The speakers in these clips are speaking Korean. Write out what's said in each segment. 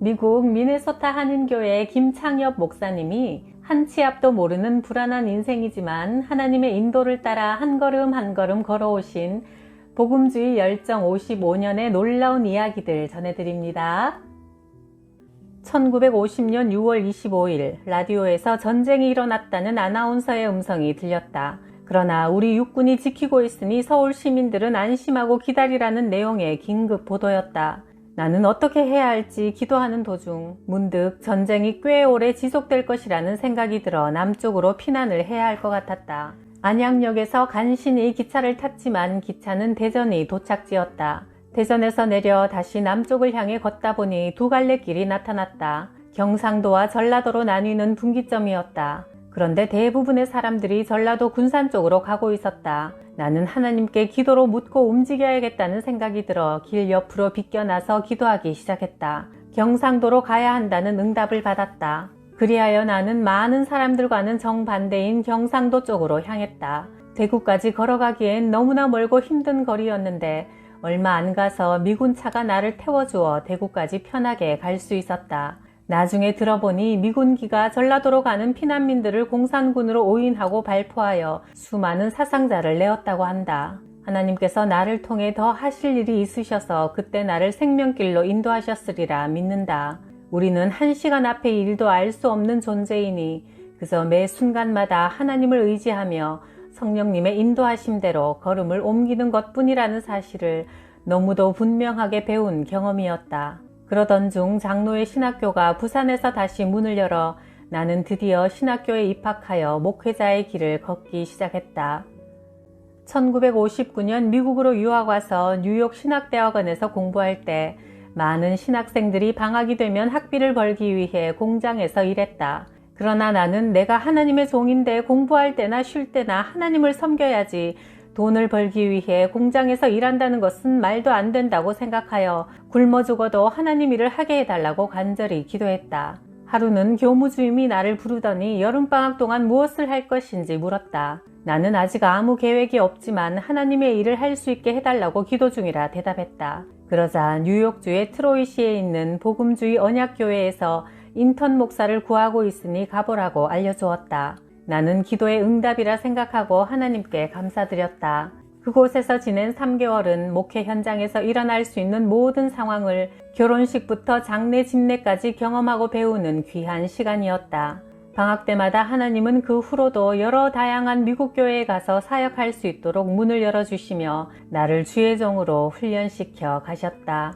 미국 미네소타 한인교회 김창엽 목사님이 한 치 앞도 모르는 불안한 인생이지만 하나님의 인도를 따라 한 걸음 한 걸음 걸어오신 복음주의 열정 55년의 놀라운 이야기들 전해드립니다. 1950년 6월 25일 라디오에서 전쟁이 일어났다는 아나운서의 음성이 들렸다. 그러나 우리 육군이 지키고 있으니 서울 시민들은 안심하고 기다리라는 내용의 긴급 보도였다. 나는 어떻게 해야 할지 기도하는 도중 문득 전쟁이 꽤 오래 지속될 것이라는 생각이 들어 남쪽으로 피난을 해야 할 것 같았다. 안양역에서 간신히 기차를 탔지만 기차는 대전이 도착지였다. 대전에서 내려 다시 남쪽을 향해 걷다 보니 두 갈래 길이 나타났다. 경상도와 전라도로 나뉘는 분기점이었다. 그런데 대부분의 사람들이 전라도 군산 쪽으로 가고 있었다. 나는 하나님께 기도로 묻고 움직여야겠다는 생각이 들어 길 옆으로 비껴나서 기도하기 시작했다. 경상도로 가야 한다는 응답을 받았다. 그리하여 나는 많은 사람들과는 정반대인 경상도 쪽으로 향했다. 대구까지 걸어가기엔 너무나 멀고 힘든 거리였는데 얼마 안 가서 미군 차가 나를 태워주어 대구까지 편하게 갈 수 있었다. 나중에 들어보니 미군기가 전라도로 가는 피난민들을 공산군으로 오인하고 발포하여 수많은 사상자를 내었다고 한다. 하나님께서 나를 통해 더 하실 일이 있으셔서 그때 나를 생명길로 인도하셨으리라 믿는다. 우리는 한 시간 앞의 일도 알 수 없는 존재이니 그저 매 순간마다 하나님을 의지하며 성령님의 인도하심대로 걸음을 옮기는 것뿐이라는 사실을 너무도 분명하게 배운 경험이었다. 그러던 중 장로의 신학교가 부산에서 다시 문을 열어 나는 드디어 신학교에 입학하여 목회자의 길을 걷기 시작했다. 1959년 미국으로 유학 와서 뉴욕 신학대학원에서 공부할 때 많은 신학생들이 방학이 되면 학비를 벌기 위해 공장에서 일했다. 그러나 나는 내가 하나님의 종인데 공부할 때나 쉴 때나 하나님을 섬겨야지 돈을 벌기 위해 공장에서 일한다는 것은 말도 안 된다고 생각하여 굶어 죽어도 하나님 일을 하게 해달라고 간절히 기도했다. 하루는 교무 주임이 나를 부르더니 여름방학 동안 무엇을 할 것인지 물었다. 나는 아직 아무 계획이 없지만 하나님의 일을 할 수 있게 해달라고 기도 중이라 대답했다. 그러자 뉴욕주의 트로이시에 있는 복음주의 언약교회에서 인턴 목사를 구하고 있으니 가보라고 알려주었다. 나는 기도의 응답이라 생각하고 하나님께 감사드렸다. 그곳에서 지낸 3개월은 목회 현장에서 일어날 수 있는 모든 상황을 결혼식부터 장례 집례까지 경험하고 배우는 귀한 시간이었다. 방학 때마다 하나님은 그 후로도 여러 다양한 미국 교회에 가서 사역할 수 있도록 문을 열어주시며 나를 주의 종으로 훈련시켜 가셨다.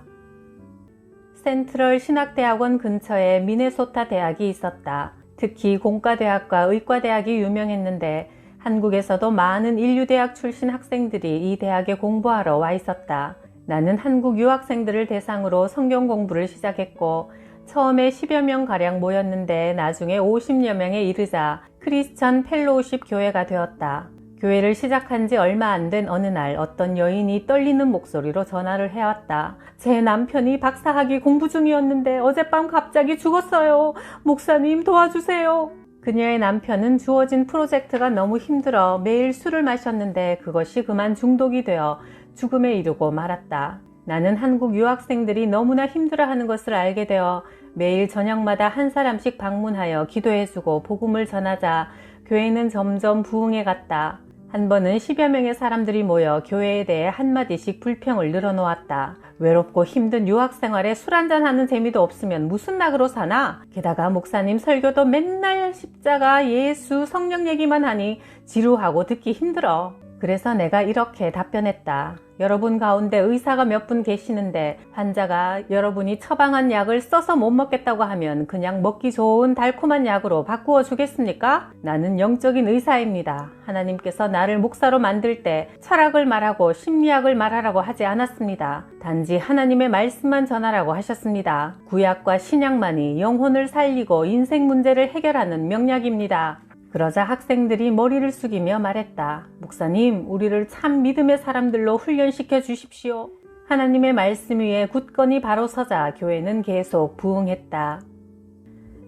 센트럴 신학대학원 근처에 미네소타 대학이 있었다. 특히 공과대학과 의과대학이 유명했는데 한국에서도 많은 인류대학 출신 학생들이 이 대학에 공부하러 와 있었다. 나는 한국 유학생들을 대상으로 성경 공부를 시작했고 처음에 10여 명가량 모였는데 나중에 50여 명에 이르자 크리스천 펠로우십 교회가 되었다. 교회를 시작한 지 얼마 안 된 어느 날 어떤 여인이 떨리는 목소리로 전화를 해왔다. 제 남편이 박사학위 공부 중이었는데 어젯밤 갑자기 죽었어요. 목사님 도와주세요. 그녀의 남편은 주어진 프로젝트가 너무 힘들어 매일 술을 마셨는데 그것이 그만 중독이 되어 죽음에 이르고 말았다. 나는 한국 유학생들이 너무나 힘들어하는 것을 알게 되어 매일 저녁마다 한 사람씩 방문하여 기도해주고 복음을 전하자 교회는 점점 부흥해 갔다. 한 번은 10여 명의 사람들이 모여 교회에 대해 한마디씩 불평을 늘어놓았다. 외롭고 힘든 유학생활에 술 한잔하는 재미도 없으면 무슨 낙으로 사나? 게다가 목사님 설교도 맨날 십자가, 예수, 성령 얘기만 하니 지루하고 듣기 힘들어. 그래서 내가 이렇게 답변했다. 여러분 가운데 의사가 몇 분 계시는데 환자가 여러분이 처방한 약을 써서 못 먹겠다고 하면 그냥 먹기 좋은 달콤한 약으로 바꾸어 주겠습니까? 나는 영적인 의사입니다. 하나님께서 나를 목사로 만들 때 철학을 말하고 심리학을 말하라고 하지 않았습니다. 단지 하나님의 말씀만 전하라고 하셨습니다. 구약과 신약만이 영혼을 살리고 인생 문제를 해결하는 명약입니다. 그러자 학생들이 머리를 숙이며 말했다. 목사님, 우리를 참 믿음의 사람들로 훈련시켜 주십시오. 하나님의 말씀 위에 굳건히 바로 서자 교회는 계속 부흥했다.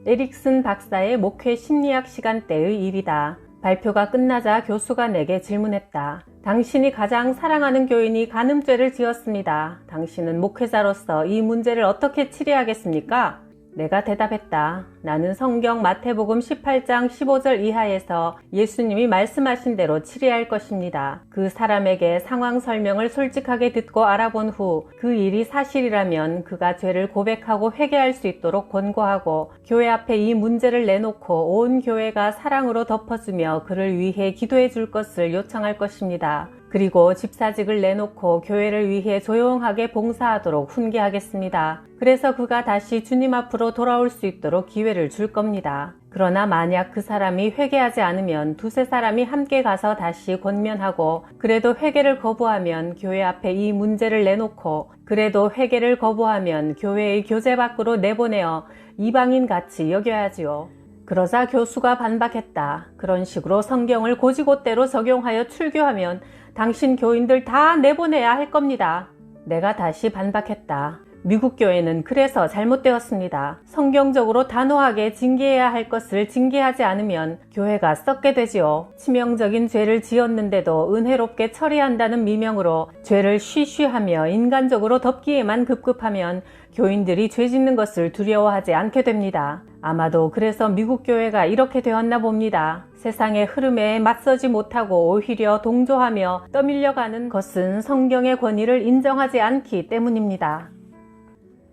에릭슨 박사의 목회 심리학 시간대의 일이다. 발표가 끝나자 교수가 내게 질문했다. 당신이 가장 사랑하는 교인이 간음죄를 지었습니다. 당신은 목회자로서 이 문제를 어떻게 치료하겠습니까? 내가 대답했다. 나는 성경 마태복음 18장 15절 이하에서 예수님이 말씀하신 대로 치리할 것입니다. 그 사람에게 상황 설명을 솔직하게 듣고 알아본 후 그 일이 사실이라면 그가 죄를 고백하고 회개할 수 있도록 권고하고 교회 앞에 이 문제를 내놓고 온 교회가 사랑으로 덮어주며 그를 위해 기도해 줄 것을 요청할 것입니다. 그리고 집사직을 내놓고 교회를 위해 조용하게 봉사하도록 훈계하겠습니다. 그래서 그가 다시 주님 앞으로 돌아올 수 있도록 기회를 줄 겁니다. 그러나 만약 그 사람이 회개하지 않으면 두세 사람이 함께 가서 다시 권면하고 그래도 회개를 거부하면 교회 앞에 이 문제를 내놓고 그래도 회개를 거부하면 교회의 교제 밖으로 내보내어 이방인같이 여겨야지요. 그러자 교수가 반박했다. 그런 식으로 성경을 곧이곧대로 적용하여 출교하면 당신 교인들 다 내보내야 할 겁니다. 내가 다시 반박했다. 미국 교회는 그래서 잘못되었습니다. 성경적으로 단호하게 징계해야 할 것을 징계하지 않으면 교회가 썩게 되지요. 치명적인 죄를 지었는데도 은혜롭게 처리한다는 미명으로 죄를 쉬쉬하며 인간적으로 덮기에만 급급하면 교인들이 죄 짓는 것을 두려워하지 않게 됩니다. 아마도 그래서 미국 교회가 이렇게 되었나 봅니다. 세상의 흐름에 맞서지 못하고 오히려 동조하며 떠밀려가는 것은 성경의 권위를 인정하지 않기 때문입니다.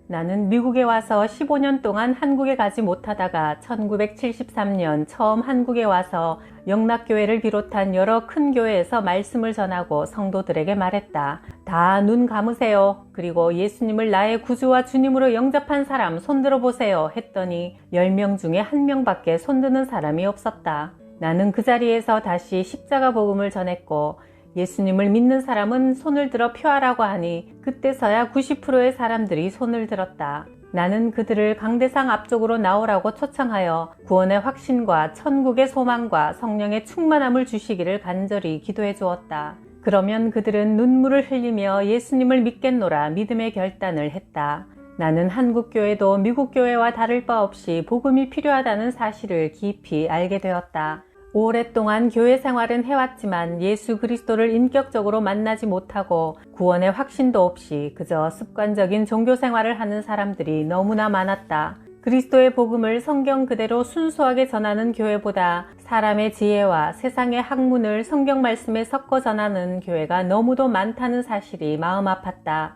나는 미국에 와서 15년 동안 한국에 가지 못하다가 1973년 처음 한국에 와서 영락교회를 비롯한 여러 큰 교회에서 말씀을 전하고 성도들에게 말했다. 다 눈 감으세요. 그리고 예수님을 나의 구주와 주님으로 영접한 사람 손들어 보세요 했더니 10명 중에 1명밖에 손드는 사람이 없었다. 나는 그 자리에서 다시 십자가 복음을 전했고 예수님을 믿는 사람은 손을 들어 표하라고 하니 그때서야 90%의 사람들이 손을 들었다. 나는 그들을 강대상 앞쪽으로 나오라고 초청하여 구원의 확신과 천국의 소망과 성령의 충만함을 주시기를 간절히 기도해 주었다. 그러면 그들은 눈물을 흘리며 예수님을 믿겠노라 믿음의 결단을 했다. 나는 한국 교회도 미국 교회와 다를 바 없이 복음이 필요하다는 사실을 깊이 알게 되었다. 오랫동안 교회 생활은 해왔지만 예수 그리스도를 인격적으로 만나지 못하고 구원의 확신도 없이 그저 습관적인 종교 생활을 하는 사람들이 너무나 많았다. 그리스도의 복음을 성경 그대로 순수하게 전하는 교회보다 사람의 지혜와 세상의 학문을 성경 말씀에 섞어 전하는 교회가 너무도 많다는 사실이 마음 아팠다.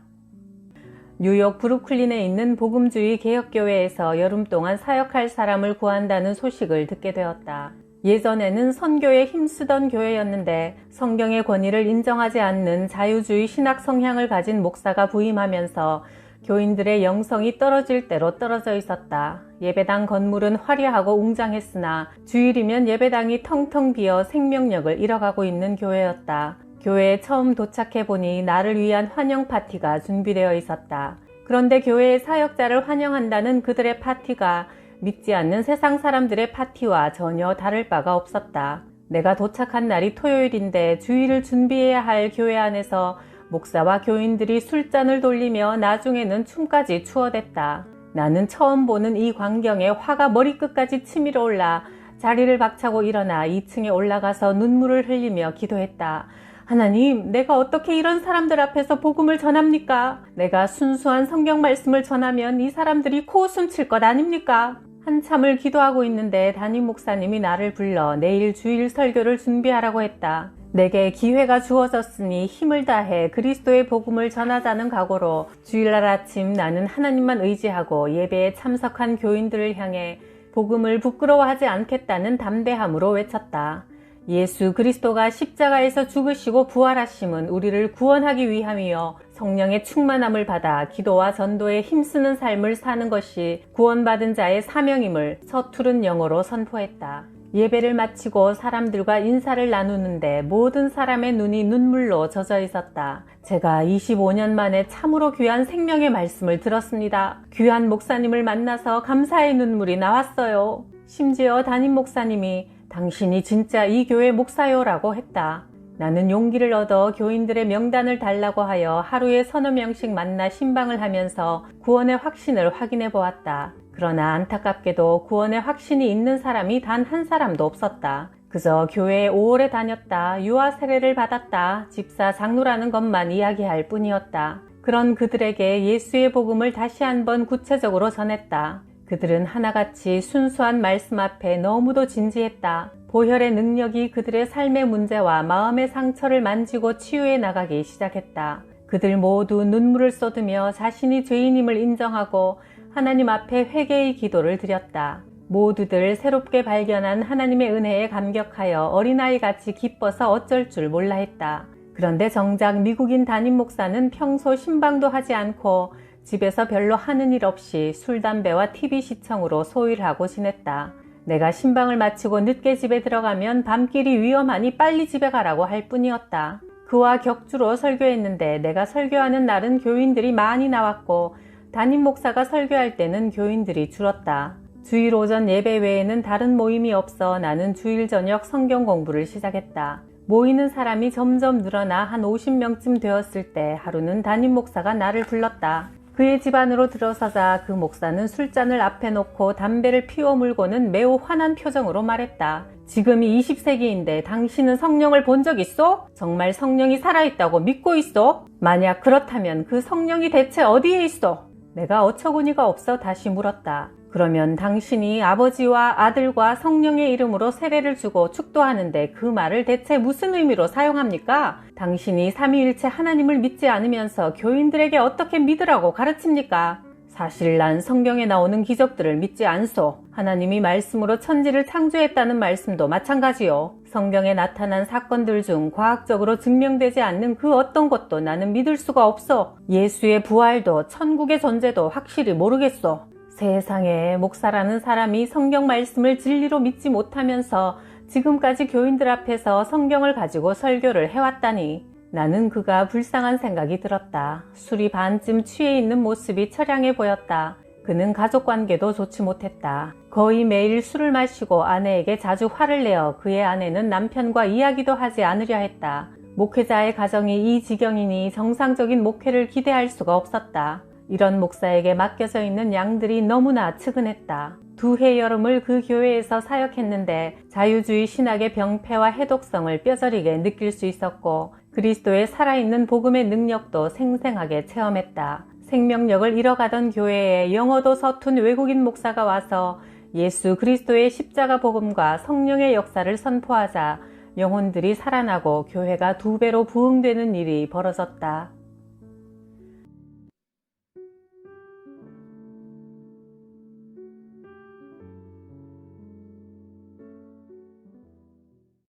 뉴욕 브루클린에 있는 복음주의 개혁교회에서 여름 동안 사역할 사람을 구한다는 소식을 듣게 되었다. 예전에는 선교에 힘쓰던 교회였는데 성경의 권위를 인정하지 않는 자유주의 신학 성향을 가진 목사가 부임하면서 교인들의 영성이 떨어질 대로 떨어져 있었다. 예배당 건물은 화려하고 웅장했으나 주일이면 예배당이 텅텅 비어 생명력을 잃어가고 있는 교회였다. 교회에 처음 도착해보니 나를 위한 환영 파티가 준비되어 있었다. 그런데 교회의 사역자를 환영한다는 그들의 파티가 믿지 않는 세상 사람들의 파티와 전혀 다를 바가 없었다. 내가 도착한 날이 토요일인데 주일을 준비해야 할 교회 안에서 목사와 교인들이 술잔을 돌리며 나중에는 춤까지 추어댔다. 나는 처음 보는 이 광경에 화가 머리끝까지 치밀어 올라 자리를 박차고 일어나 2층에 올라가서 눈물을 흘리며 기도했다. 하나님, 내가 어떻게 이런 사람들 앞에서 복음을 전합니까? 내가 순수한 성경 말씀을 전하면 이 사람들이 코웃음 칠 것 아닙니까? 한참을 기도하고 있는데 담임 목사님이 나를 불러 내일 주일 설교를 준비하라고 했다. 내게 기회가 주어졌으니 힘을 다해 그리스도의 복음을 전하자는 각오로 주일날 아침 나는 하나님만 의지하고 예배에 참석한 교인들을 향해 복음을 부끄러워하지 않겠다는 담대함으로 외쳤다. 예수 그리스도가 십자가에서 죽으시고 부활하심은 우리를 구원하기 위함이요 성령의 충만함을 받아 기도와 전도에 힘쓰는 삶을 사는 것이 구원받은 자의 사명임을 서투른 영어로 선포했다. 예배를 마치고 사람들과 인사를 나누는데 모든 사람의 눈이 눈물로 젖어 있었다. 제가 25년 만에 참으로 귀한 생명의 말씀을 들었습니다. 귀한 목사님을 만나서 감사의 눈물이 나왔어요. 심지어 담임 목사님이 당신이 진짜 이 교회 목사요라고 했다. 나는 용기를 얻어 교인들의 명단을 달라고 하여 하루에 서너 명씩 만나 신방을 하면서 구원의 확신을 확인해 보았다. 그러나 안타깝게도 구원의 확신이 있는 사람이 단 한 사람도 없었다. 그저 교회에 오래 다녔다, 유아 세례를 받았다, 집사 장로라는 것만 이야기할 뿐이었다. 그런 그들에게 예수의 복음을 다시 한번 구체적으로 전했다. 그들은 하나같이 순수한 말씀 앞에 너무도 진지했다. 보혈의 능력이 그들의 삶의 문제와 마음의 상처를 만지고 치유해 나가기 시작했다. 그들 모두 눈물을 쏟으며 자신이 죄인임을 인정하고 하나님 앞에 회개의 기도를 드렸다. 모두들 새롭게 발견한 하나님의 은혜에 감격하여 어린아이같이 기뻐서 어쩔 줄 몰라 했다. 그런데 정작 미국인 담임 목사는 평소 신방도 하지 않고 집에서 별로 하는 일 없이 술, 담배와 TV 시청으로 소일하고 지냈다. 내가 신방을 마치고 늦게 집에 들어가면 밤길이 위험하니 빨리 집에 가라고 할 뿐이었다. 그와 격주로 설교했는데 내가 설교하는 날은 교인들이 많이 나왔고 담임 목사가 설교할 때는 교인들이 줄었다. 주일 오전 예배 외에는 다른 모임이 없어 나는 주일 저녁 성경 공부를 시작했다. 모이는 사람이 점점 늘어나 한 50명쯤 되었을 때 하루는 담임 목사가 나를 불렀다. 그의 집 안으로 들어서자 그 목사는 술잔을 앞에 놓고 담배를 피워 물고는 매우 화난 표정으로 말했다. 지금이 20세기인데 당신은 성령을 본 적 있어? 정말 성령이 살아있다고 믿고 있어? 만약 그렇다면 그 성령이 대체 어디에 있어? 내가 어처구니가 없어 다시 물었다. 그러면 당신이 아버지와 아들과 성령의 이름으로 세례를 주고 축도하는데 그 말을 대체 무슨 의미로 사용합니까? 당신이 삼위일체 하나님을 믿지 않으면서 교인들에게 어떻게 믿으라고 가르칩니까? 사실 난 성경에 나오는 기적들을 믿지 않소. 하나님이 말씀으로 천지를 창조했다는 말씀도 마찬가지요. 성경에 나타난 사건들 중 과학적으로 증명되지 않는 그 어떤 것도 나는 믿을 수가 없어. 예수의 부활도 천국의 존재도 확실히 모르겠어. 세상에, 목사라는 사람이 성경 말씀을 진리로 믿지 못하면서 지금까지 교인들 앞에서 성경을 가지고 설교를 해왔다니. 나는 그가 불쌍한 생각이 들었다. 술이 반쯤 취해 있는 모습이 처량해 보였다. 그는 가족관계도 좋지 못했다. 거의 매일 술을 마시고 아내에게 자주 화를 내어 그의 아내는 남편과 이야기도 하지 않으려 했다. 목회자의 가정이 이 지경이니 정상적인 목회를 기대할 수가 없었다. 이런 목사에게 맡겨져 있는 양들이 너무나 측은했다. 2해 여름을 그 교회에서 사역했는데 자유주의 신학의 병폐와 해독성을 뼈저리게 느낄 수 있었고 그리스도의 살아있는 복음의 능력도 생생하게 체험했다. 생명력을 잃어가던 교회에 영어도 서툰 외국인 목사가 와서 예수 그리스도의 십자가 복음과 성령의 역사를 선포하자 영혼들이 살아나고 교회가 2배로 부흥되는 일이 벌어졌다.